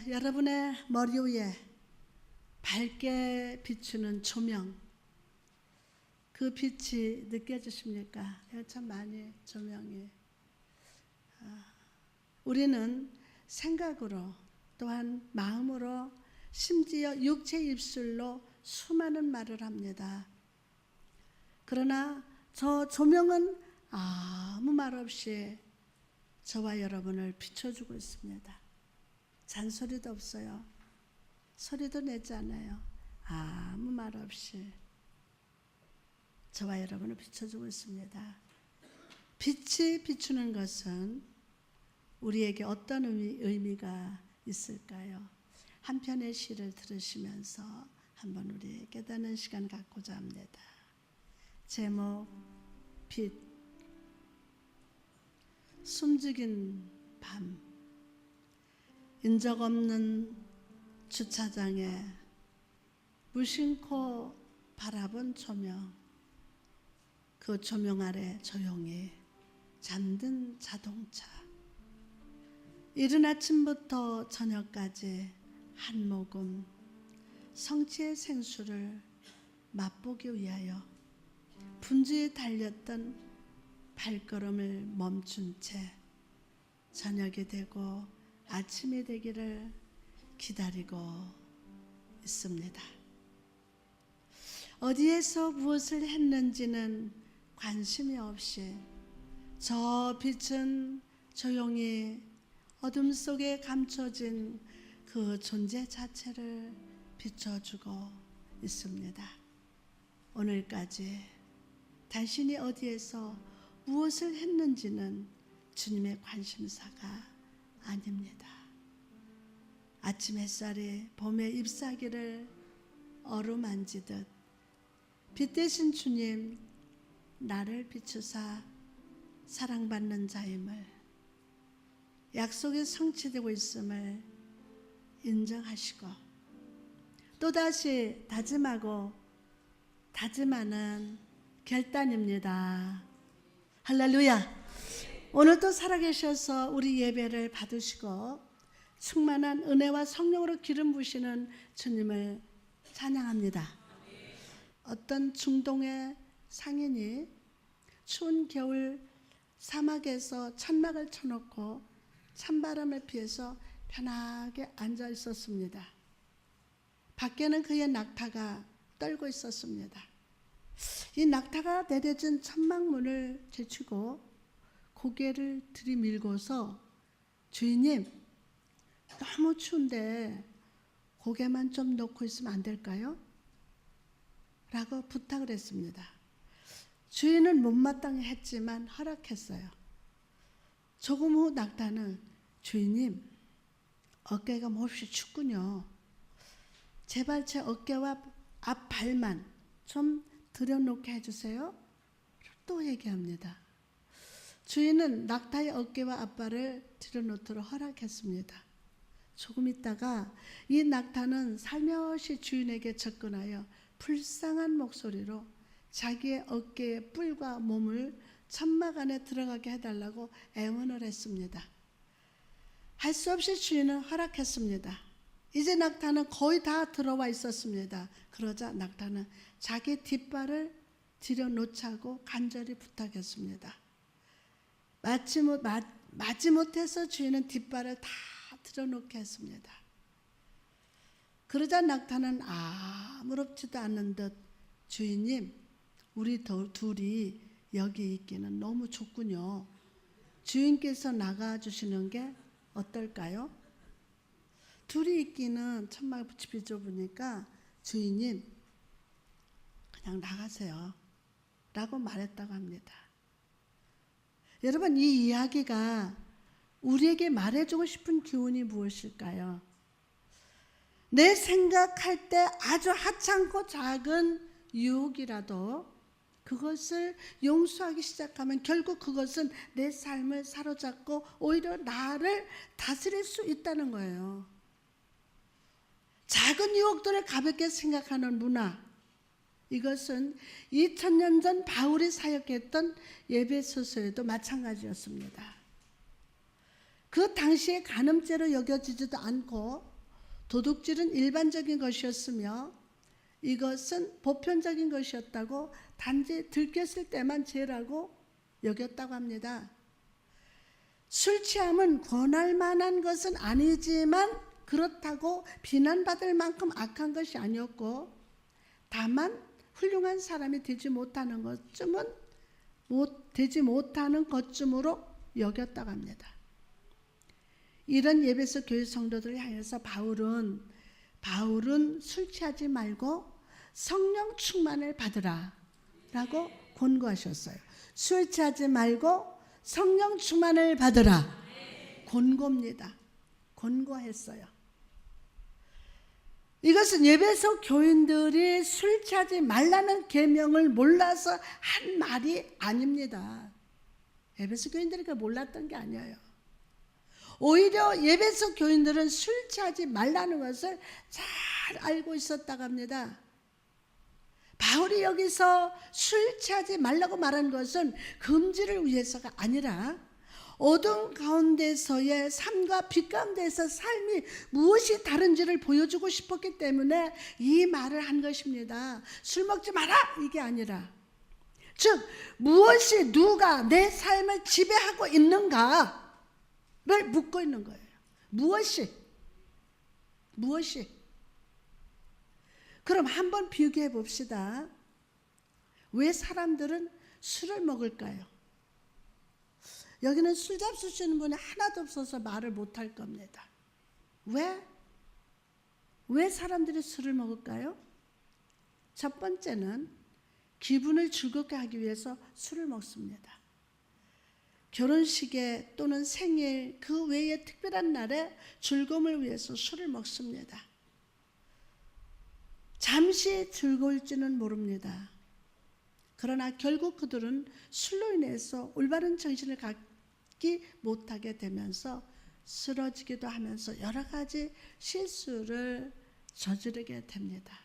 여러분의 머리 위에 밝게 비추는 조명, 그 빛이 느껴지십니까? 참 많이 조명이. 우리는 생각으로 또한 마음으로 심지어 육체 입술로 수많은 말을 합니다. 그러나 저 조명은 아무 말 없이 저와 여러분을 비춰주고 있습니다. 잔소리도 없어요. 소리도 내지 않아요. 아무 말 없이 저와 여러분을 비춰주고 있습니다. 빛이 비추는 것은 우리에게 어떤 의미가 있을까요? 한 편의 시를 들으시면서 한번 우리 깨닫는 시간 갖고자 합니다. 제목 빛. 숨죽인 밤, 인적 없는 주차장에 무심코 바라본 조명, 그 조명 아래 조용히 잠든 자동차. 이른 아침부터 저녁까지 한 모금 성취의 생수를 맛보기 위하여 분주히 달렸던 발걸음을 멈춘 채 저녁이 되고 아침이 되기를 기다리고 있습니다. 어디에서 무엇을 했는지는 관심이 없이 저 빛은 조용히 어둠 속에 감춰진 그 존재 자체를 비춰주고 있습니다. 오늘까지 당신이 어디에서 무엇을 했는지는 주님의 관심사가 아닙니다. 아침 햇살이 봄의 잎사귀를 어루만지듯 빛 대신 주님, 나를 비추사 사랑받는 자임을, 약속이 성취되고 있음을 인정하시고 또다시 다짐하고 다짐하는 결단입니다. 할렐루야. 오늘도 살아계셔서 우리 예배를 받으시고 충만한 은혜와 성령으로 기름 부으시는 주님을 찬양합니다. 어떤 중동의 상인이 추운 겨울 사막에서 천막을 쳐놓고 찬바람에 피해서 편하게 앉아 있었습니다. 밖에는 그의 낙타가 떨고 있었습니다. 이 낙타가 내려진 천막문을 제치고 고개를 들이밀고서 주인님, 너무 추운데 고개만 좀 놓고 있으면 안 될까요? 라고 부탁을 했습니다. 주인은 못마땅해 했지만 허락했어요. 조금 후 낙타는 주인님, 어깨가 몹시 춥군요. 제발 제 어깨와 앞발만 좀 들여놓게 해주세요. 또 얘기합니다. 주인은 낙타의 어깨와 앞발을 들여놓도록 허락했습니다. 조금 있다가 이 낙타는 살며시 주인에게 접근하여 불쌍한 목소리로 자기의 어깨의 뿔과 몸을 천막 안에 들어가게 해달라고 애원을 했습니다. 할 수 없이 주인은 허락했습니다. 이제 낙타는 거의 다 들어와 있었습니다. 그러자 낙타는 자기 뒷발을 들여놓자고 간절히 부탁했습니다. 마지못해서 주인은 뒷발을 다 들여놓게 했습니다. 그러자 낙타는 아무렇지도 않은 듯 주인님, 우리 둘이 여기 있기는 너무 좁군요. 주인께서 나가주시는 게 어떨까요? 둘이 있기는 천막 비좁으니까 주인님 그냥 나가세요 라고 말했다고 합니다. 여러분, 이 이야기가 우리에게 말해주고 싶은 교훈이 무엇일까요? 내 생각할 때 아주 하찮고 작은 유혹이라도 그것을 용서하기 시작하면 결국 그것은 내 삶을 사로잡고 오히려 나를 다스릴 수 있다는 거예요. 작은 유혹들을 가볍게 생각하는 문화, 이것은 2000년 전 바울이 사역했던 에베소서에도 마찬가지였습니다. 그 당시에 간음죄로 여겨지지도 않고 도둑질은 일반적인 것이었으며 이것은 보편적인 것이었다고 단지 들켰을 때만 죄라고 여겼다고 합니다. 술 취함은 권할 만한 것은 아니지만 그렇다고 비난받을 만큼 악한 것이 아니었고 다만 훌륭한 사람이 되지 못하는 것쯤으로 여겼다고 합니다. 이런 에베소 교회 성도들을 향해서 바울은 술 취하지 말고 성령 충만을 받으라 라고 권고하셨어요. 술 취하지 말고 성령 충만을 받으라. 권고입니다. 권고했어요. 이것은 에베소 교인들이 술 취하지 말라는 계명을 몰라서 한 말이 아닙니다. 에베소 교인들이 그걸 몰랐던 게 아니에요. 오히려 에베소 교인들은 술 취하지 말라는 것을 잘 알고 있었다고 합니다. 바울이 여기서 술 취하지 말라고 말한 것은 금지를 위해서가 아니라 어둠 가운데서의 삶과 빛 가운데서 삶이 무엇이 다른지를 보여주고 싶었기 때문에 이 말을 한 것입니다. 술 먹지 마라 이게 아니라, 즉 무엇이 누가 내 삶을 지배하고 있는가를 묻고 있는 거예요. 무엇이? 그럼 한번 비교해 봅시다. 왜 사람들은 술을 먹을까요? 여기는 술 잡수시는 분이 하나도 없어서 말을 못할 겁니다. 왜 사람들이 술을 먹을까요? 첫 번째는 기분을 즐겁게 하기 위해서 술을 먹습니다. 결혼식에 또는 생일 그 외에 특별한 날에 즐거움을 위해서 술을 먹습니다. 잠시 즐거울지는 모릅니다. 그러나 결국 그들은 술로 인해서 올바른 정신을 갖지 못하게 되면서 쓰러지기도 하면서 여러 가지 실수를 저지르게 됩니다.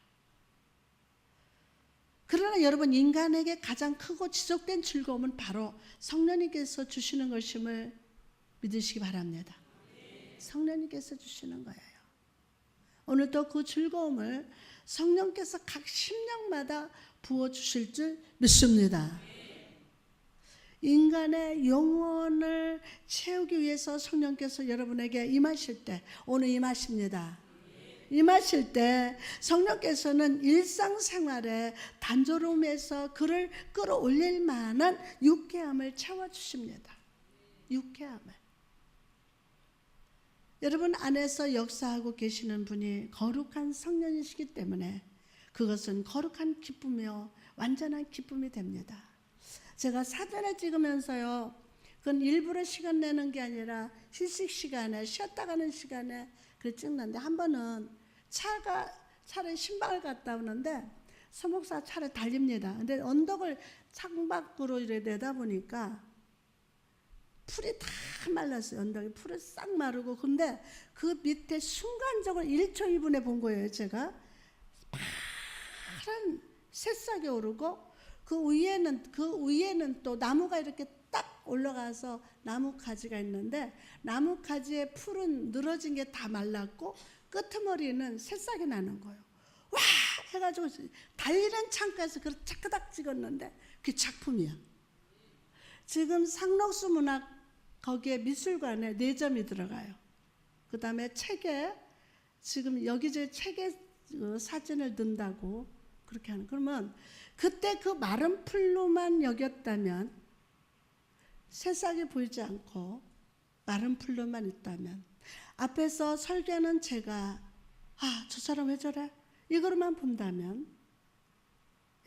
그러나 여러분, 인간에게 가장 크고 지속된 즐거움은 바로 성령님께서 주시는 것임을 믿으시기 바랍니다. 성령님께서 주시는 거예요. 오늘도 그 즐거움을 성령께서 각 심령마다 부어주실 줄 믿습니다. 인간의 영혼을 채우기 위해서 성령께서 여러분에게 임하실 때, 오늘 임하십니다. 임하실 때 성령께서는 일상생활에 단조로움에서 그를 끌어올릴 만한 유쾌함을 채워주십니다. 유쾌함을. 여러분 안에서 역사하고 계시는 분이 거룩한 성령이시기 때문에 그것은 거룩한 기쁨이요 완전한 기쁨이 됩니다. 제가 사진을 찍으면서요, 그건 일부러 시간 내는 게 아니라 휴식 시간에, 쉬었다 가는 시간에 그걸 찍는데, 한 번은 차를 신방을 갔다 오는데 서목사 차를 달립니다. 근데 언덕을 창밖으로 이렇게 내다 보니까 풀이 다 말랐어요. 언덕이 풀이 싹 마르고. 근데 그 밑에 순간적으로 1초 2분에 본 거예요. 제가 파란 새싹이 오르고 그 위에는 또 나무가 이렇게 딱 올라가서 나무 가지가 있는데, 나무 가지의 풀은 늘어진 게 다 말랐고 끄트머리는 새싹이 나는 거예요. 와! 해가지고 달리는 창가에서 그걸 차크닥 찍었는데 그게 작품이야. 지금 상록수 문학 거기에 미술관에 4점이 들어가요. 그 다음에 책에 지금 여기저기 책에 사진을 넣는다고 그렇게 하는. 그러면 그때 그 마른 풀로만 여겼다면, 새싹이 보이지 않고 마른 풀로만 있다면, 앞에서 설교하는 제가 저 사람 왜 저래? 이거로만 본다면,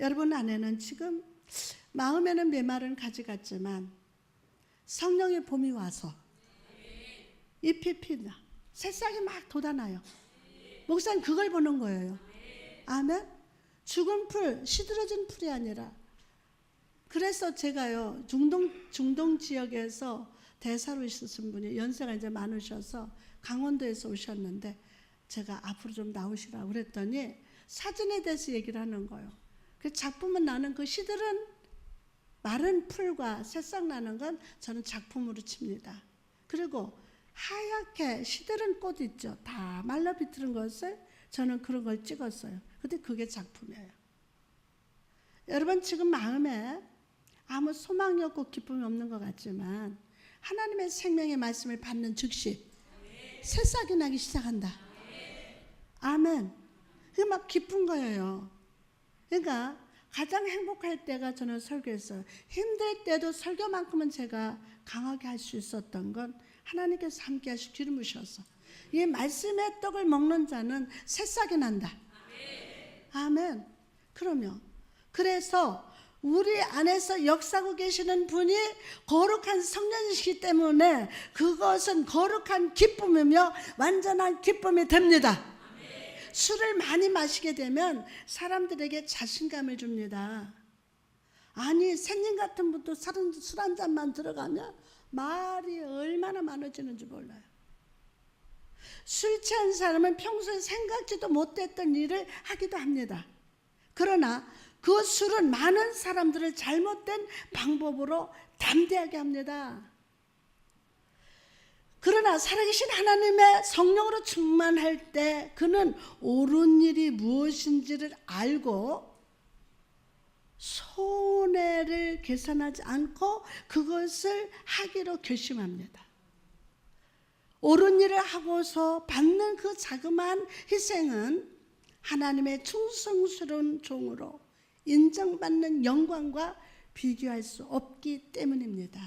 여러분 안에는 지금 마음에는 메마른 가지 같지만 성령의 봄이 와서 잎이 피나 새싹이 막 돋아나요. 목사님 그걸 보는 거예요. 아멘. 죽은 풀, 시들어진 풀이 아니라. 그래서 제가요, 중동 지역에서 대사로 있으신 분이 연세가 이제 많으셔서 강원도에서 오셨는데, 제가 앞으로 좀 나오시라고 그랬더니 사진에 대해서 얘기를 하는 거예요. 그 작품은, 나는 그 시들은 마른 풀과 새싹 나는 건 저는 작품으로 칩니다. 그리고 하얗게 시들은 꽃 있죠. 다 말라 비틀은 것을 저는 그런 걸 찍었어요. 근데 그게 작품이에요. 여러분 지금 마음에 아무 소망이 없고 기쁨이 없는 것 같지만 하나님의 생명의 말씀을 받는 즉시 새싹이 나기 시작한다. 아멘. 그게 막 기쁜 거예요. 그러니까 가장 행복할 때가 저는 설교였어요. 힘들 때도 설교만큼은 제가 강하게 할 수 있었던 건 하나님께서 함께 하시 기름 부셔서 이 말씀의 떡을 먹는 자는 새싹이 난다. 아멘. 그럼요. 그래서 우리 안에서 역사하고 계시는 분이 거룩한 성령이시기 때문에 그것은 거룩한 기쁨이며 완전한 기쁨이 됩니다. 술을 많이 마시게 되면 사람들에게 자신감을 줍니다. 아니 생님 같은 분도 술 한 잔만 들어가면 말이 얼마나 많아지는지 몰라요. 술 취한 사람은 평소에 생각지도 못했던 일을 하기도 합니다. 그러나 그 술은 많은 사람들을 잘못된 방법으로 담대하게 합니다. 그러나 살아계신 하나님의 성령으로 충만할 때 그는 옳은 일이 무엇인지를 알고 손해를 계산하지 않고 그것을 하기로 결심합니다. 옳은 일을 하고서 받는 그 자그마한 희생은 하나님의 충성스러운 종으로 인정받는 영광과 비교할 수 없기 때문입니다.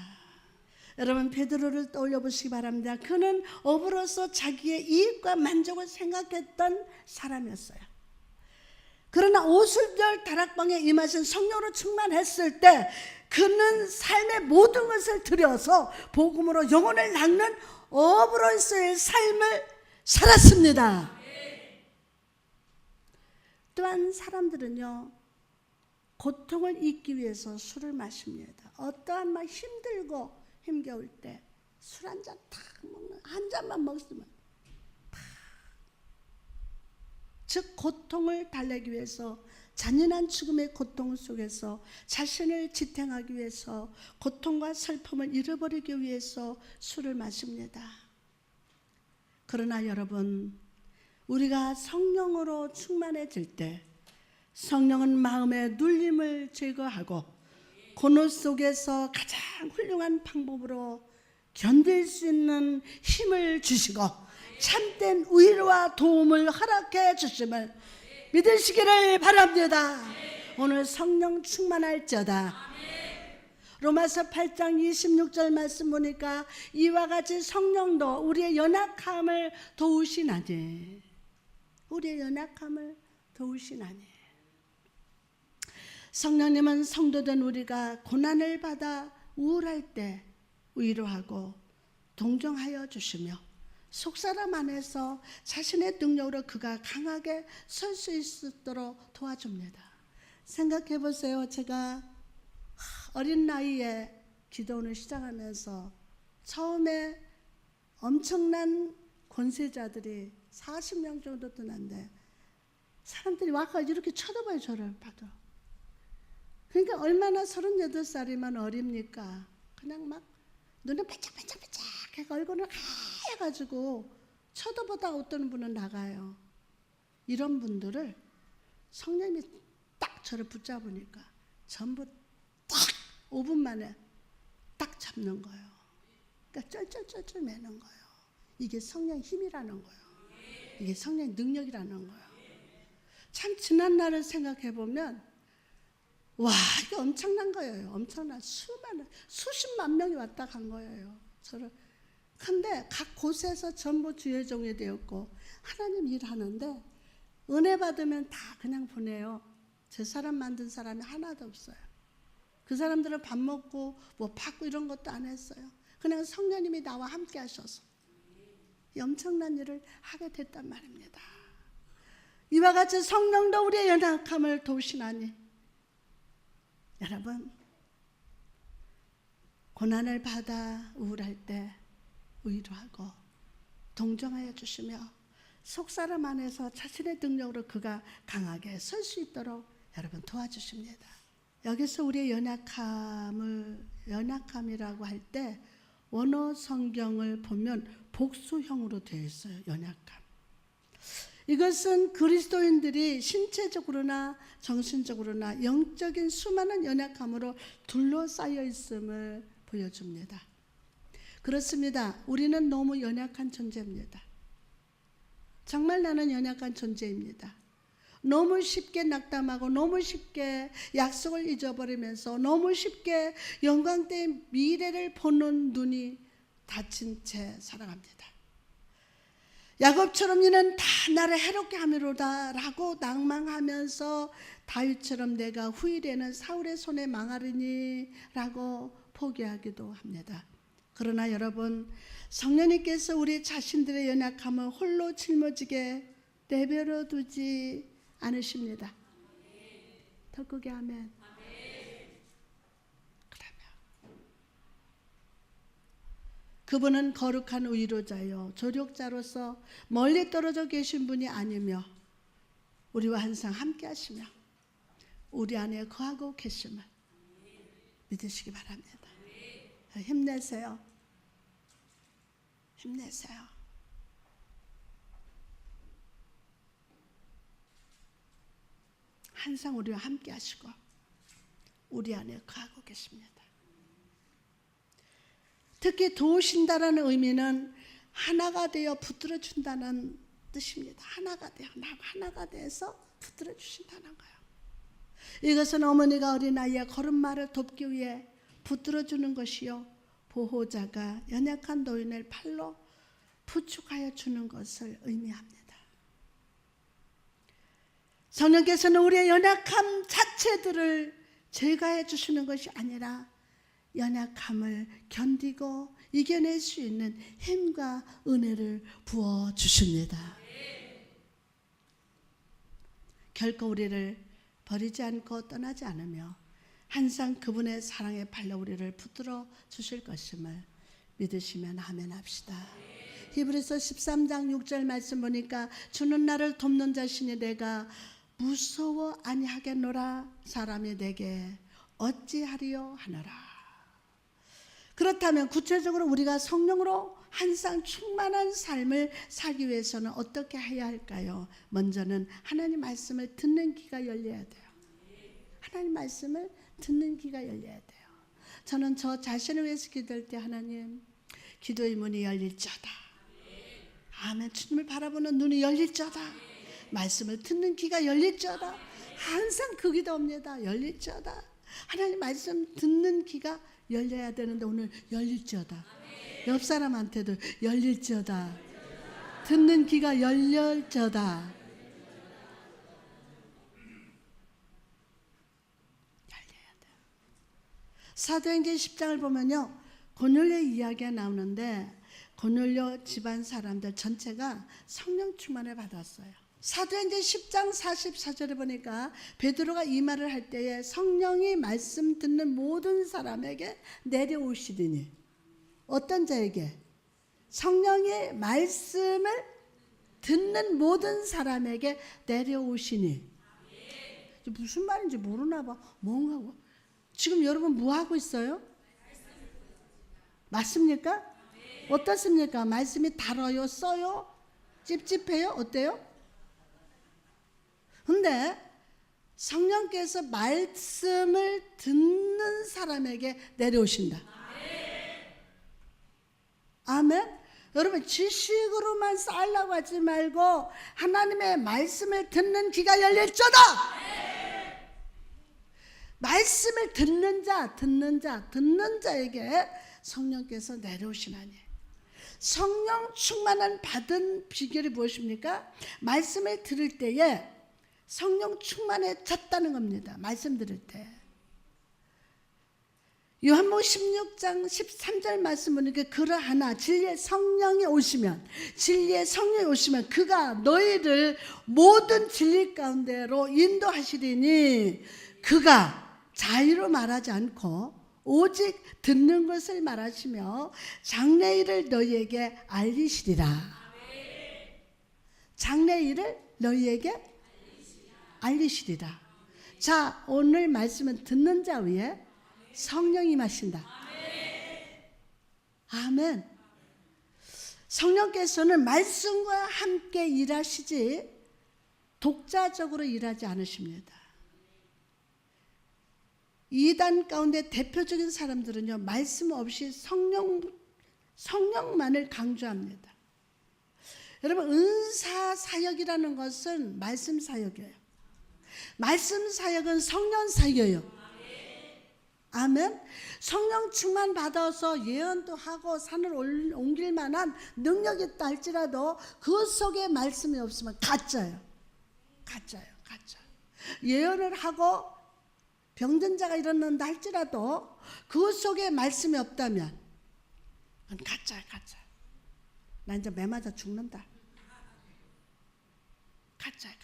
여러분 베드로를 떠올려 보시기 바랍니다. 그는 업으로서 자기의 이익과 만족을 생각했던 사람이었어요. 그러나 오순절 다락방에 임하신 성령으로 충만했을 때 그는 삶의 모든 것을 들여서 복음으로 영혼을 낚는 업으로서의 삶을 살았습니다. 또한 사람들은요 고통을 잊기 위해서 술을 마십니다. 어떠한 막 힘들고 힘겨울 때 술 한 잔 탁 먹는, 한 잔만 먹으면 즉 고통을 달래기 위해서 잔인한 죽음의 고통 속에서 자신을 지탱하기 위해서 고통과 슬픔을 잃어버리기 위해서 술을 마십니다. 그러나 여러분 우리가 성령으로 충만해질 때 성령은 마음의 눌림을 제거하고 고뇌 속에서 가장 훌륭한 방법으로 견딜 수 있는 힘을 주시고 참된 위로와 도움을 허락해 주심을 믿으시기를 바랍니다. 오늘 성령 충만할지어다. 로마서 8장 26절 말씀 보니까 이와 같이 성령도 우리의 연약함을 도우시나니, 우리의 연약함을 도우시나니. 성령님은 성도된 우리가 고난을 받아 우울할 때 위로하고 동정하여 주시며 속사람 안에서 자신의 능력으로 그가 강하게 설 수 있도록 도와줍니다. 생각해 보세요. 제가 어린 나이에 기도원을 시작하면서 처음에 엄청난 권세자들이 40명 정도 되는데 사람들이 와서 이렇게 쳐다봐요. 저를 봐도. 그러니까 얼마나 38살이면 어립니까? 그냥 막 눈에 반짝반짝반짝 얼굴을 하얘가지고 쳐다보다 어떤 분은 나가요. 이런 분들을 성령님이 딱 저를 붙잡으니까 전부 딱 5분 만에 딱 잡는 거예요. 그러니까 쩔쩔쩔쩔 매는 거예요. 이게 성령 힘이라는 거예요. 이게 성령의 능력이라는 거예요. 참 지난 날을 생각해 보면 와, 이게 엄청난 거예요. 엄청난 수십만 명이 왔다 간 거예요. 저를. 근데 각 곳에서 전부 주의 종이 되었고 하나님 일하는데 은혜 받으면 다 그냥 보내요. 제 사람 만든 사람이 하나도 없어요. 그 사람들은 밥 먹고 뭐 받고 이런 것도 안 했어요. 그냥 성령님이 나와 함께 하셔서 이 엄청난 일을 하게 됐단 말입니다. 이와 같이 성령도 우리의 연약함을 도우시나니 여러분 고난을 받아 우울할 때 위로하고 동정하여 주시며 속사람 안에서 자신의 능력으로 그가 강하게 설 수 있도록 여러분 도와주십니다. 여기서 우리의 연약함이라고 할 때 원어 성경을 보면 복수형으로 되어 있어요. 연약함. 이것은 그리스도인들이 신체적으로나 정신적으로나 영적인 수많은 연약함으로 둘러싸여 있음을 보여줍니다. 그렇습니다. 우리는 너무 연약한 존재입니다. 정말 나는 연약한 존재입니다. 너무 쉽게 낙담하고 너무 쉽게 약속을 잊어버리면서 너무 쉽게 영광된 미래를 보는 눈이 닫힌 채 살아갑니다. 야곱처럼 이는 다 나를 해롭게 함이로다 라고 낭망하면서 다윗처럼 내가 후일에는 사울의 손에 망하리니 라고 포기하기도 합니다. 그러나 여러분, 성령님께서 우리 자신들의 연약함을 홀로 짊어지게 내버려 두지 않으십니다. 더 크게 아멘. 그분은 거룩한 위로자요 조력자로서 멀리 떨어져 계신 분이 아니며 우리와 항상 함께 하시며 우리 안에 거하고 계심을 믿으시기 바랍니다. 힘내세요. 힘내세요. 항상 우리와 함께 하시고 우리 안에 거하고 계십니다. 특히 도우신다라는 의미는 하나가 되어 붙들어 준다는 뜻입니다. 하나가 돼서 붙들어 주신다는 거예요. 이것은 어머니가 어린아이의 걸음마를 돕기 위해 붙들어 주는 것이요 보호자가 연약한 노인을 팔로 부축하여 주는 것을 의미합니다. 성령께서는 우리의 연약함 자체들을 제거해 주시는 것이 아니라 연약함을 견디고 이겨낼 수 있는 힘과 은혜를 부어주십니다. 결코 우리를 버리지 않고 떠나지 않으며 항상 그분의 사랑의 팔로 우리를 붙들어 주실 것임을 믿으시면 아멘 합시다. 히브리서 13장 6절 말씀 보니까 주는 나를 돕는 자신이 내가 무서워 아니하겠노라 사람이 내게 어찌하리요 하노라. 그렇다면 구체적으로 우리가 성령으로 항상 충만한 삶을 살기 위해서는 어떻게 해야 할까요? 먼저는 하나님 말씀을 듣는 귀가 열려야 돼요. 하나님 말씀을 듣는 귀가 열려야 돼요. 저는 저 자신을 위해서 기도할 때 하나님 기도의 문이 열릴지어다. 아멘. 주님을 바라보는 눈이 열릴지어다. 말씀을 듣는 귀가 열릴지어다. 항상 그 기도입니다. 열릴지어다. 하나님 말씀 듣는 귀가 열려야 되는데 오늘 열릴지어다. 옆 사람한테도 열릴지어다. 듣는 귀가 열릴지어다. 열려야 돼요. 사도행전 10장을 보면요, 고넬료의 이야기가 나오는데 고넬료 집안 사람들 전체가 성령 충만을 받았어요. 사도행전 10장 44절에 보니까 베드로가 이 말을 할 때에 성령이 말씀 듣는 모든 사람에게 내려오시더니 어떤 자에게? 성령의 말씀을 듣는 모든 사람에게 내려오시니. 무슨 말인지 모르나 봐. 뭔가 지금 여러분 뭐 하고 있어요? 맞습니까? 어떻습니까? 말씀이 달아요? 써요? 찝찝해요? 어때요? 근데 성령께서 말씀을 듣는 사람에게 내려오신다. 아멘. 여러분 지식으로만 쌓으려고 하지 말고 하나님의 말씀을 듣는 귀가 열릴지어다. 말씀을 듣는 자에게 성령께서 내려오시나니. 성령 충만한 받은 비결이 무엇입니까? 말씀을 들을 때에 성령 충만해졌다는 겁니다. 말씀 들을 때. 요한복음 16장 13절 말씀 보니까 그러하나 진리의 성령이 오시면 그가 너희를 모든 진리 가운데로 인도하시리니 그가 자유로 말하지 않고 오직 듣는 것을 말하시며 장래일을 너희에게 알리시리라. 장래일을 너희에게 알리시리라. 자, 오늘 말씀은 듣는 자 위에 성령이 임하신다. 아멘. 성령께서는 말씀과 함께 일하시지 독자적으로 일하지 않으십니다. 이단 가운데 대표적인 사람들은요, 말씀 없이 성령만을 강조합니다. 여러분, 은사 사역이라는 것은 말씀 사역이에요. 말씀 사역은 성령 사역이에요. 아멘. 성령 충만 받아서 예언도 하고 산을 옮길 만한 능력이 있다 할지라도 그 속에 말씀이 없으면 가짜예요. 가짜예요. 예언을 하고 병든 자가 일어난다 할지라도 그 속에 말씀이 없다면 그건 가짜야. 나 이제 매 맞아 죽는다. 가짜야.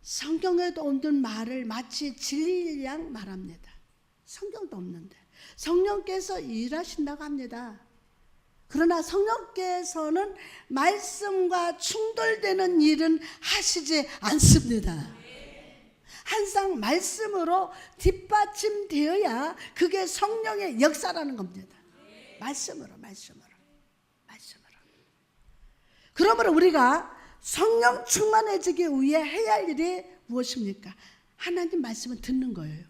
성경에도 없는 말을 마치 진리일 양 말합니다. 성경도 없는데 성령께서 일하신다고 합니다. 그러나 성령께서는 말씀과 충돌되는 일은 하시지 않습니다. 항상 말씀으로 뒷받침되어야 그게 성령의 역사라는 겁니다. 말씀으로. 그러므로 우리가 성령 충만해지기 위해 해야 할 일이 무엇입니까? 하나님 말씀을 듣는 거예요.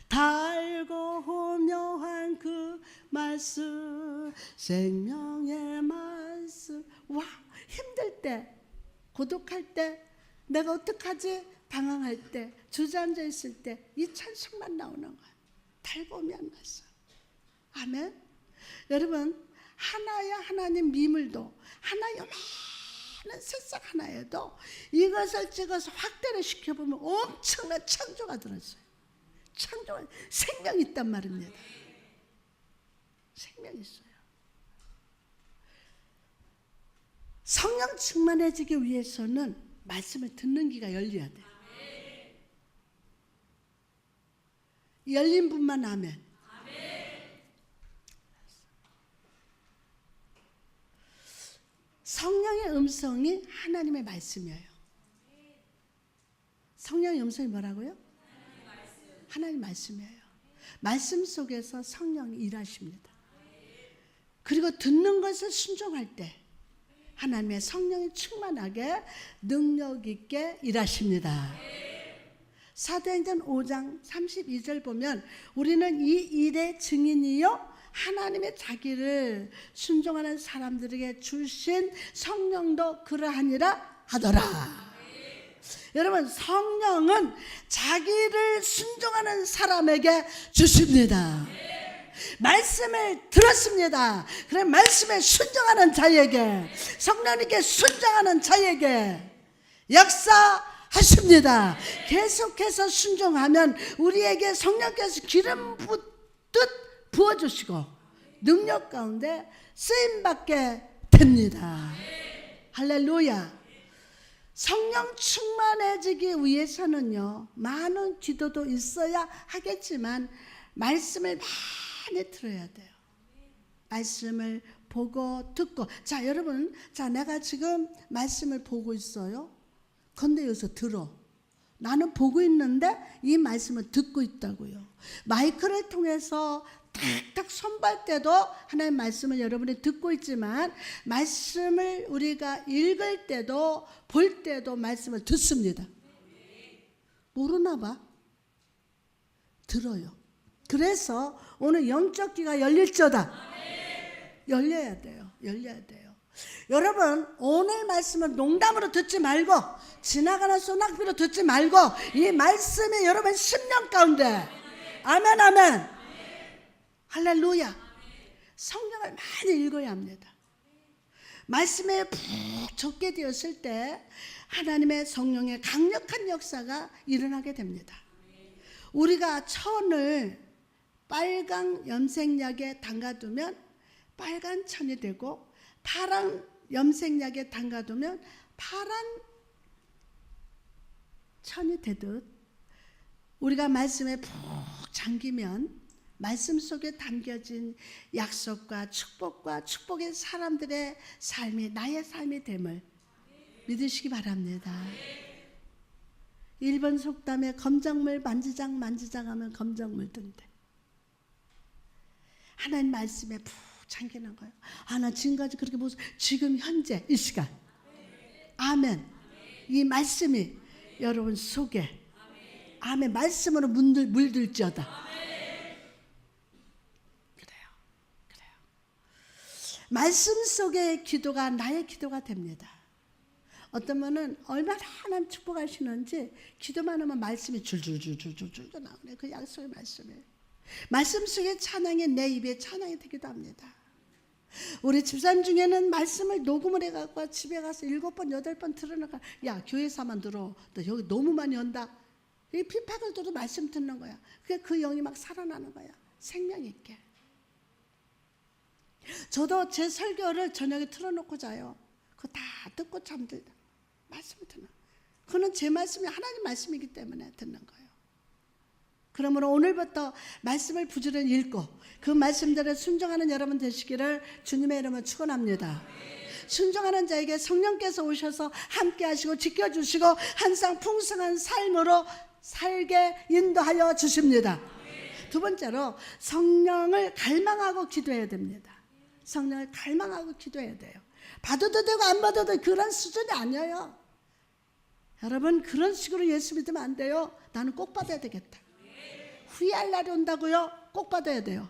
달고 묘한 그 말씀, 생명의 말씀. 와, 힘들 때, 고독할 때, 내가 어떡하지? 방황할 때, 주저앉아 있을 때 이 찬송만 나오는 거예요. 달고 묘한 말씀. 아멘. 여러분, 하나야 하나님 미물도 하나 요만한 새싹 하나에도 이것을 찍어서 확대를 시켜보면 엄청난 창조가 들어있어요. 창조가 생명이 있단 말입니다. 생명이 있어요. 성령 충만해지기 위해서는 말씀을 듣는 귀가 열려야 돼요. 열린 분만 아멘. 성령의 음성이 하나님의 말씀이에요. 성령의 음성이 뭐라고요? 하나님 말씀이에요. 말씀 속에서 성령이 일하십니다. 그리고 듣는 것을 순종할 때 하나님의 성령이 충만하게 능력 있게 일하십니다. 사도행전 5장 32절 보면 우리는 이 일의 증인이요 하나님의 자기를 순종하는 사람들에게 주신 성령도 그러하니라 하더라. 여러분, 성령은 자기를 순종하는 사람에게 주십니다. 말씀을 들었습니다. 그래 말씀에 순종하는 자에게, 성령님께 순종하는 자에게 역사하십니다. 계속해서 순종하면 우리에게 성령께서 기름 붓듯 부어주시고 능력 가운데 쓰임받게 됩니다. 할렐루야. 성령 충만해지기 위해서는요, 많은 기도도 있어야 하겠지만 말씀을 많이 들어야 돼요. 말씀을 보고 듣고. 자, 여러분, 자, 내가 지금 말씀을 보고 있어요. 근데 여기서 들어. 나는 보고 있는데 이 말씀을 듣고 있다고요. 마이크를 통해서 탁탁 선발 때도 하나님의 말씀을 여러분이 듣고 있지만 말씀을 우리가 읽을 때도 볼 때도 말씀을 듣습니다. 모르나 봐. 들어요. 그래서 오늘 영적 귀가 열릴저다. 열려야 돼요. 여러분, 오늘 말씀은 농담으로 듣지 말고 지나가는 소낙비로 듣지 말고 이 말씀이 여러분 10년 가운데 아멘. 할렐루야. 성경을 많이 읽어야 합니다. 말씀에 푹 적게 되었을 때 하나님의 성령의 강력한 역사가 일어나게 됩니다. 우리가 천을 빨강 염색약에 담가두면 빨간 천이 되고 파란 염색약에 담가두면 파란 천이 되듯 우리가 말씀에 푹 잠기면 말씀 속에 담겨진 약속과 축복의 사람들의 삶이 나의 삶이 됨을 믿으시기 바랍니다. 일본 속담에 검정물 만지작 하면 검정물 든대. 하나님 말씀에 푹 잠기는 거예요. 나 지금까지 그렇게 못, 지금 현재 이 시간. 아멘. 이 말씀이 여러분 속에, 아멘, 말씀으로 물들지어다. 그래요. 말씀 속의 기도가 나의 기도가 됩니다. 어떤 분은 얼마나 하나님 축복하시는지 기도만 하면 말씀이 줄줄줄줄줄 나오네. 그 약속의 말씀이. 말씀 속의 찬양이 내 입에 찬양이 되기도 합니다. 우리 집사님 중에는 말씀을 녹음을 해갖고 집에 가서 7번 8번 들어나가. 야, 교회사만 들어. 너 여기 너무 많이 온다. 이 핍박을 들어도 말씀 듣는 거야. 그 영이 막 살아나는 거야. 생명 있게. 저도 제 설교를 저녁에 틀어놓고 자요. 그거 다 듣고 잠들다. 말씀을 듣는. 그거는 제 말씀이 하나님 말씀이기 때문에 듣는 거예요. 그러므로 오늘부터 말씀을 부지런히 읽고 그 말씀대로 순종하는 여러분 되시기를 주님의 이름으로 축원합니다. 순종하는 자에게 성령께서 오셔서 함께 하시고 지켜주시고 항상 풍성한 삶으로 살게 인도하여 주십니다. 두 번째로 성령을 갈망하고 기도해야 됩니다. 성령을 갈망하고 기도해야 돼요. 받아도 되고 안 받아도 그런 수준이 아니에요. 여러분 그런 식으로 예수 믿으면 안 돼요. 나는 꼭 받아야 되겠다. 후회할 날이 온다고요? 꼭 받아야 돼요.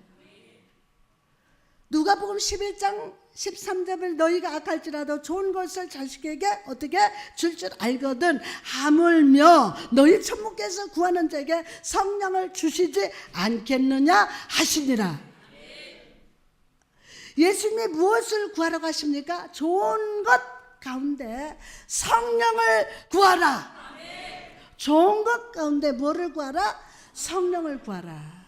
누가복음 11장 13절을 너희가 악할지라도 좋은 것을 자식에게 어떻게 줄 알거든 하물며 너희 천부께서 구하는 자에게 성령을 주시지 않겠느냐 하시니라. 예수님이 무엇을 구하라고 하십니까? 좋은 것 가운데 성령을 구하라. 좋은 것 가운데 뭐를 구하라? 성령을 구하라.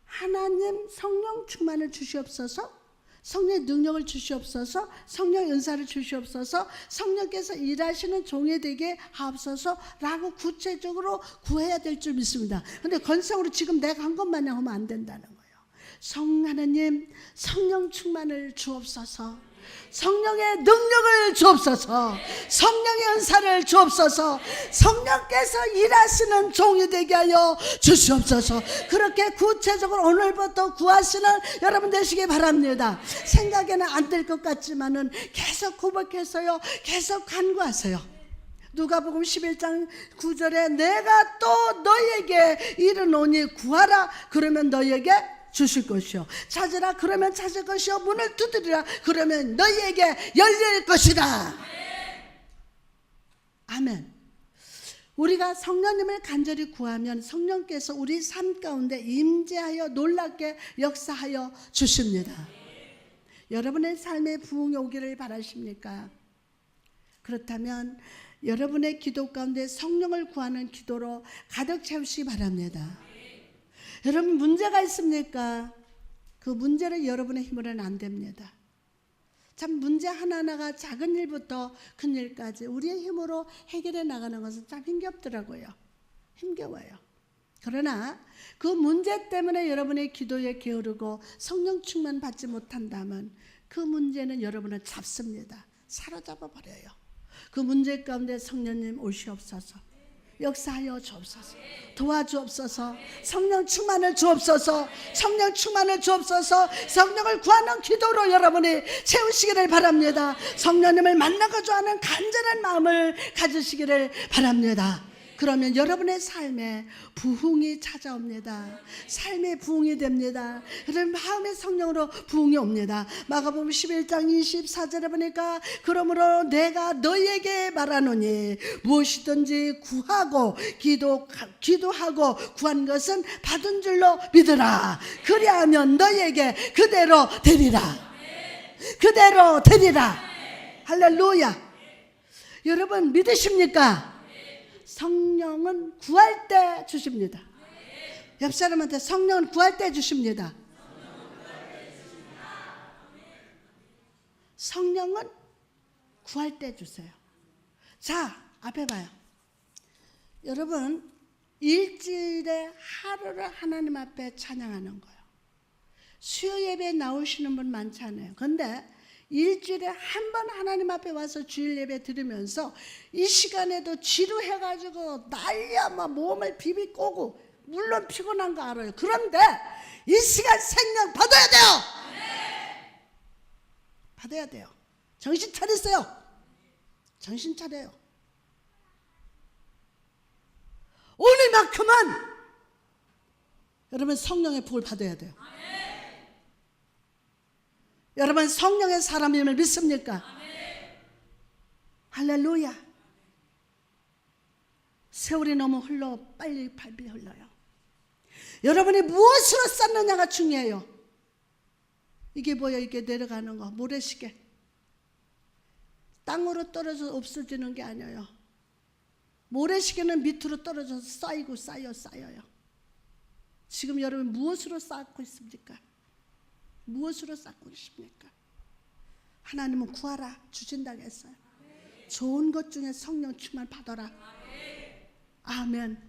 하나님 성령 충만을 주시옵소서. 성령의 능력을 주시옵소서. 성령의 은사를 주시옵소서. 성령께서 일하시는 종이 되게 하옵소서 라고 구체적으로 구해야 될 줄 믿습니다. 그런데 건성으로 지금 내가 한 것마냥 하면 안 된다는 거예요. 하나님 성령 충만을 주옵소서. 성령의 능력을 주옵소서. 성령의 은사를 주옵소서. 성령께서 일하시는 종이 되게 하여 주시옵소서. 그렇게 구체적으로 오늘부터 구하시는 여러분 되시기 바랍니다. 생각에는 안 될 것 같지만은 계속 구박해서요, 계속 간구하세요. 누가복음 11장 9절에 내가 또 너희에게 이르노니 구하라 그러면 너희에게 주실 것이요 찾으라 그러면 찾을 것이요 문을 두드리라 그러면 너희에게 열릴 것이다. 아멘. 우리가 성령님을 간절히 구하면 성령께서 우리 삶 가운데 임재하여 놀랍게 역사하여 주십니다. 여러분의 삶에 부흥이 오기를 바라십니까? 그렇다면 여러분의 기도 가운데 성령을 구하는 기도로 가득 채우시기 바랍니다. 여러분 문제가 있습니까? 그 문제를 여러분의 힘으로는 안 됩니다. 참 문제 하나하나가 작은 일부터 큰 일까지 우리의 힘으로 해결해 나가는 것은 참 힘겹더라고요. 힘겨워요. 그러나 그 문제 때문에 여러분의 기도에 게으르고 성령 충만 받지 못한다면 그 문제는 여러분을 잡습니다. 사로잡아 버려요. 그 문제 가운데 성령님 오시옵소서. 역사하여 주옵소서. 도와주옵소서. 성령 충만을 주옵소서. 성령 충만을 주옵소서. 성령을 구하는 기도로 여러분이 채우시기를 바랍니다. 성령님을 만나고자 하는 간절한 마음을 가지시기를 바랍니다. 그러면 여러분의 삶에 부흥이 찾아옵니다. 삶의 부흥이 됩니다. 여러분 마음의 성령으로 부흥이 옵니다. 마가복음 11장 24절에 보니까 그러므로 내가 너희에게 말하노니 무엇이든지 구하고 기도하고 구한 것은 받은 줄로 믿으라. 그리하면 너희에게 그대로 되리라. 그대로 되리라. 할렐루야. 여러분 믿으십니까? 성령은 구할 때 주십니다. 옆 사람한테 성령은 구할 때 주십니다. 성령은 구할 때 주세요. 자, 앞에 봐요. 여러분 일주일에 하루를 하나님 앞에 찬양하는 거예요. 수요 예배에 나오시는 분 많지 않아요. 그런데 일주일에 한 번 하나님 앞에 와서 주일 예배 들으면서 이 시간에도 지루해가지고 난리야 막 몸을 비비 꼬고 물론 피곤한 거 알아요. 그런데 이 시간 생명 받아야 돼요. 받아야 돼요. 정신 차리세요. 정신 차려요. 오늘만큼은 여러분 성령의 복을 받아야 돼요. 여러분 성령의 사람임을 믿습니까? 할렐루야. 세월이 너무 흘러 빨리 흘러요. 여러분이 무엇으로 쌓느냐가 중요해요. 이게 뭐야? 이게 내려가는 거 모래시계. 땅으로 떨어져 없어지는 게 아니에요. 모래시계는 밑으로 떨어져서 쌓여요. 지금 여러분 무엇으로 쌓고 있습니까? 무엇으로 쌓고 계십니까? 하나님은 구하라 주신다고 했어요. 좋은 것 중에 성령 충만 받아라. 아멘.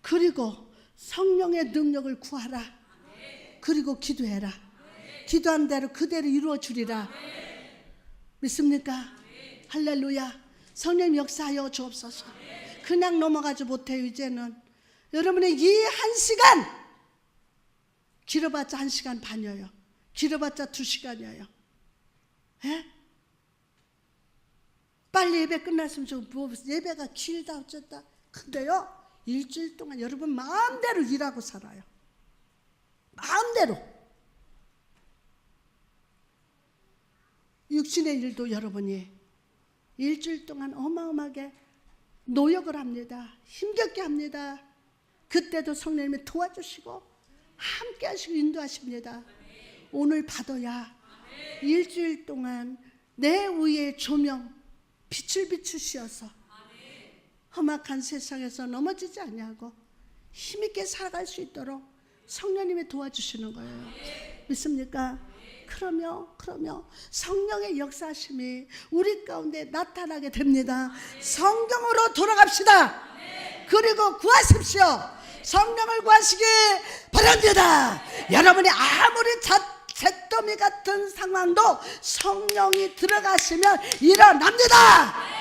그리고 성령의 능력을 구하라. 그리고 기도해라. 기도한 대로 그대로 이루어 주리라. 믿습니까? 할렐루야. 성령 역사하여 주옵소서. 그냥 넘어가지 못해요. 이제는 여러분의 이 1시간 길어봤자 1시간 반이에요. 길어봤자 2시간이에요. 예? 빨리 예배 끝났으면 좋고 예배가 길다 어쨌다. 근데요 일주일 동안 여러분 마음대로 일하고 살아요. 마음대로. 육신의 일도 여러분이 일주일 동안 어마어마하게 노력을 합니다. 힘겹게 합니다. 그때도 성령님이 도와주시고 함께 하시고 인도하십니다. 오늘 받아야 일주일 동안 내 위에 조명 빛을 비추시어서 험악한 세상에서 넘어지지 아니하고 힘있게 살아갈 수 있도록 성령님이 도와주시는 거예요. 믿습니까? 그러며 성령의 역사심이 우리 가운데 나타나게 됩니다. 성경으로 돌아갑시다. 그리고 구하십시오. 성령을 구하시기 바랍니다. 여러분이 아무리 잿더미 같은 상황도 성령이 들어가시면 일어납니다.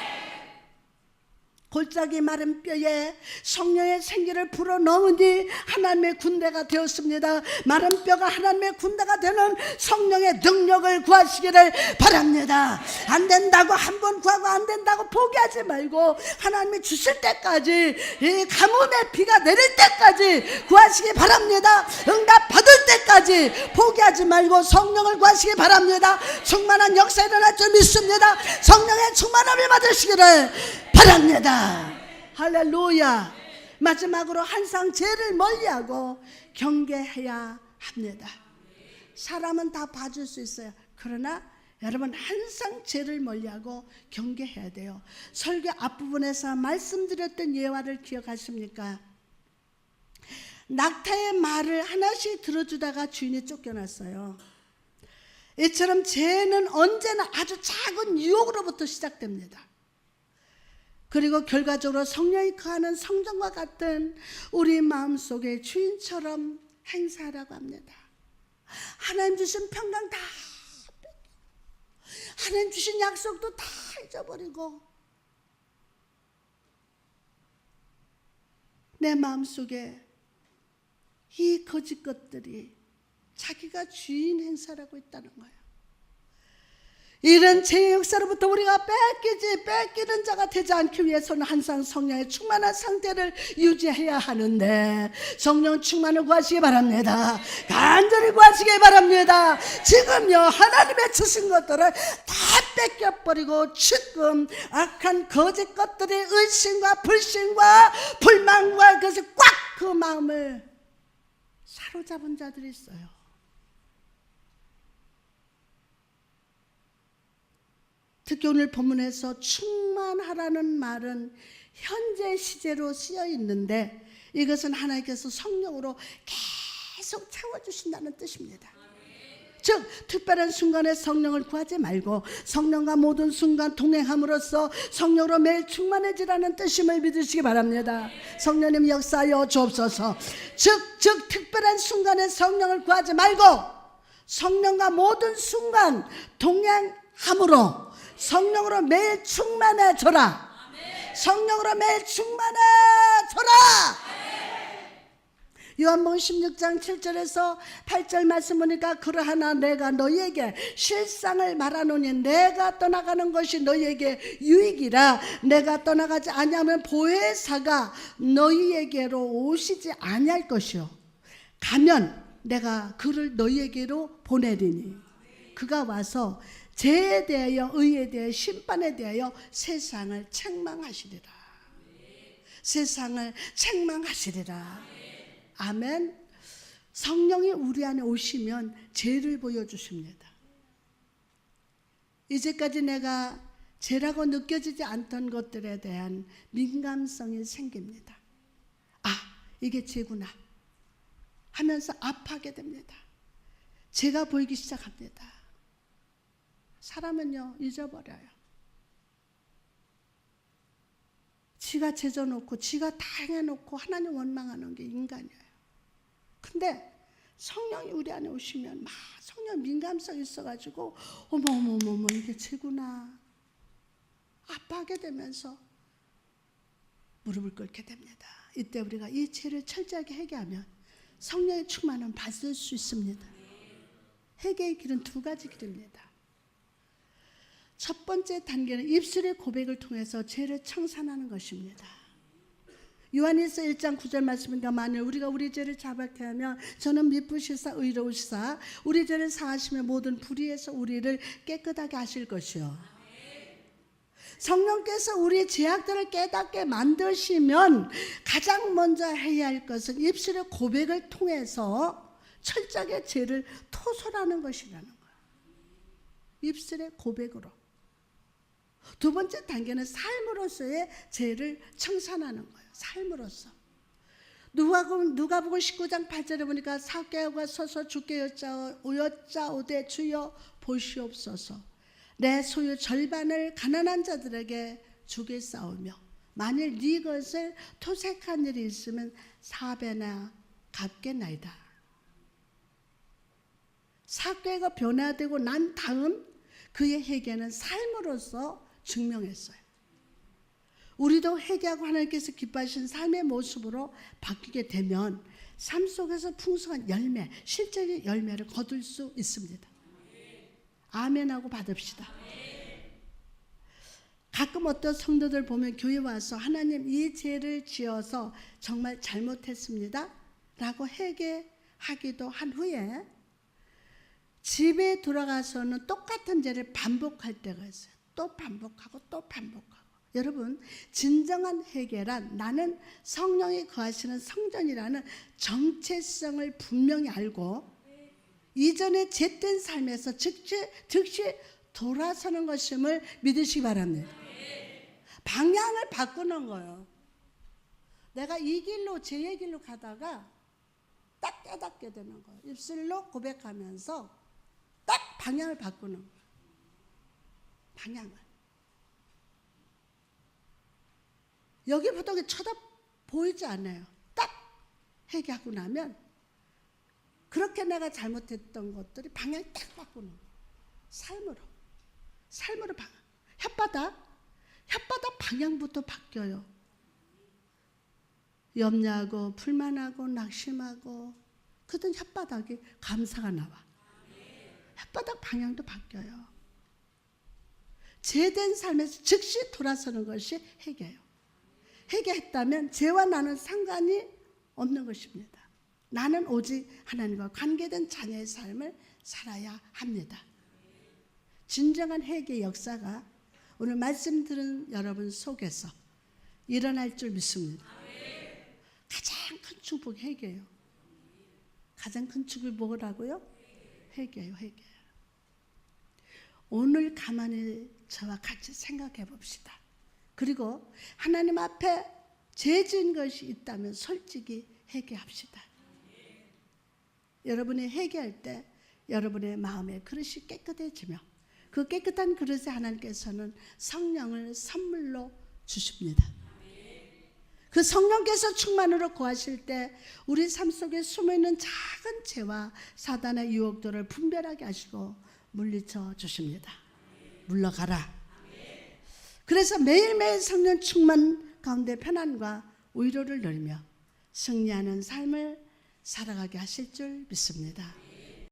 골짜기 마른 뼈에 성령의 생기를 불어넣으니 하나님의 군대가 되었습니다. 마른 뼈가 하나님의 군대가 되는 성령의 능력을 구하시기를 바랍니다. 안 된다고 한 번 구하고 안 된다고 포기하지 말고 하나님이 주실 때까지, 이 가뭄의 비가 내릴 때까지 구하시기 바랍니다. 응답 받을 때까지 포기하지 말고 성령을 구하시기 바랍니다. 충만한 역사 일어날 줄 믿습니다. 성령의 충만함을 받으시기를 바랍니다. 할렐루야. 마지막으로 항상 죄를 멀리하고 경계해야 합니다. 사람은 다 봐줄 수 있어요. 그러나 여러분 항상 죄를 멀리하고 경계해야 돼요. 설교 앞부분에서 말씀드렸던 예화를 기억하십니까? 낙타의 말을 하나씩 들어주다가 주인이 쫓겨났어요. 이처럼 죄는 언제나 아주 작은 유혹으로부터 시작됩니다. 그리고 결과적으로 성령이 거하는 성전과 같은 우리 마음속에 주인처럼 행사하라고 합니다. 하나님 주신 평강 다 뺏기고 하나님 주신 약속도 다 잊어버리고 내 마음속에 이 거짓 것들이 자기가 주인 행사라고 있다는 거예요. 이런 죄의 역사로부터 우리가 뺏기는 자가 되지 않기 위해서는 항상 성령의 충만한 상태를 유지해야 하는데 성령 충만을 구하시기 바랍니다. 간절히 구하시기 바랍니다. 지금요 하나님의 주신 것들을 다 뺏겨버리고 지금 악한 거짓 것들이 의심과 불신과 불만과 그것이 꽉 그 마음을 사로잡은 자들이 있어요. 특히 오늘 본문에서 충만하라는 말은 현재 시제로 쓰여 있는데 이것은 하나님께서 성령으로 계속 채워주신다는 뜻입니다. 즉 특별한 순간에 성령을 구하지 말고 성령과 모든 순간 동행함으로써 성령으로 매일 충만해지라는 뜻임을 믿으시기 바랍니다. 성령님 역사하여 주옵소서. 즉 특별한 순간에 성령을 구하지 말고 성령과 모든 순간 동행함으로 성령으로 매일 충만해져라. 성령으로 매일 충만해져라. 요한복음 16장 7절에서 8절 말씀 보니까 그러하나 내가 너희에게 실상을 말하노니 내가 떠나가는 것이 너희에게 유익이라. 내가 떠나가지 아니하면 보혜사가 너희에게로 오시지 아니할 것이요 가면 내가 그를 너희에게로 보내리니 그가 와서 죄에 대하여 의에 대하여 심판에 대하여 세상을 책망하시리라. 세상을 책망하시리라. 아멘. 성령이 우리 안에 오시면 죄를 보여주십니다. 이제까지 내가 죄라고 느껴지지 않던 것들에 대한 민감성이 생깁니다. 아, 이게 죄구나 하면서 아파하게 됩니다. 죄가 보이기 시작합니다. 사람은요, 잊어버려요. 지가 죄져놓고 지가 다 행해놓고 하나님 원망하는 게 인간이에요. 근데 성령이 우리 안에 오시면 막 성령 민감성 있어가지고 어머 이게 죄구나 아파하게 되면서 무릎을 꿇게 됩니다. 이때 우리가 이 죄를 철저하게 회개하면 성령의 충만은 받을 수 있습니다. 회개의 길은 두 가지 길입니다. 첫 번째 단계는 입술의 고백을 통해서 죄를 청산하는 것입니다. 요한일서 1장 9절 말씀입니다. 만일 우리가 우리 죄를 자백케 하면 저는 미쁘시사 의로우시사 우리 죄를 사하시며 모든 불의에서 우리를 깨끗하게 하실 것이요. 성령께서 우리 죄악들을 깨닫게 만드시면 가장 먼저 해야 할 것은 입술의 고백을 통해서 철저하게 죄를 토설하는 것이라는 거예요. 입술의 고백으로. 두 번째 단계는 삶으로서의 죄를 청산하는 거예요. 삶으로서. 누가복음 19장 8절에 보니까 삭개오가 서서 주께 여짜오되 주여 보시옵소서. 내 소유 절반을 가난한 자들에게 주겠사오며 만일 네 것을 토색한 일이 있으면 4배나 갚겠나이다. 삭개가 변화되고 난 다음 그의 회개는 삶으로서 증명했어요. 우리도 회개하고 하나님께서 기뻐하신 삶의 모습으로 바뀌게 되면 삶 속에서 풍성한 열매, 실제의 열매를 거둘 수 있습니다. 아멘하고 받읍시다. 가끔 어떤 성도들 보면 교회 와서 하나님 이 죄를 지어서 정말 잘못했습니다 라고 회개하기도 한 후에 집에 돌아가서는 똑같은 죄를 반복할 때가 있어요. 또 반복하고 또 반복하고. 여러분, 진정한 회개란 나는 성령이 거하시는 성전이라는 정체성을 분명히 알고 이전에 죄된 삶에서 즉시 돌아서는 것임을 믿으시기 바랍니다. 방향을 바꾸는 거예요. 내가 이 길로 죄의 길로 가다가 딱 깨닫게 되는 거예요. 입술로 고백하면서 딱 방향을 바꾸는 거예요. 방향을. 여기부터 보이지 않아요. 딱 회개하고 나면 그렇게 내가 잘못했던 것들이 방향이 딱 바꾸는 거예요. 삶으로 방향. 혓바닥 방향부터 바뀌어요. 염려하고 불만하고 낙심하고 그든 혓바닥에 감사가 나와. 혓바닥 방향도 바뀌어요. 죄된 삶에서 즉시 돌아서는 것이 회개예요. 회개했다면 죄와 나는 상관이 없는 것입니다. 나는 오직 하나님과 관계된 자녀의 삶을 살아야 합니다. 진정한 회개의 역사가 오늘 말씀 들은 여러분 속에서 일어날 줄 믿습니다. 가장 큰 축복이 회개예요. 가장 큰 축복이 뭐라고요? 회개예요. 회개. 오늘 가만히 저와 같이 생각해 봅시다. 그리고 하나님 앞에 죄 지은 것이 있다면 솔직히 회개합시다. 여러분이 회개할 때 여러분의 마음의 그릇이 깨끗해지며 그 깨끗한 그릇에 하나님께서는 성령을 선물로 주십니다. 그 성령께서 충만으로 거하실 때 우리 삶 속에 숨어있는 작은 죄와 사단의 유혹들을 분별하게 하시고 물리쳐 주십니다. 물러가라. 그래서 매일매일 성령 충만 가운데 편안과 위로를 누리며 승리하는 삶을 살아가게 하실 줄 믿습니다.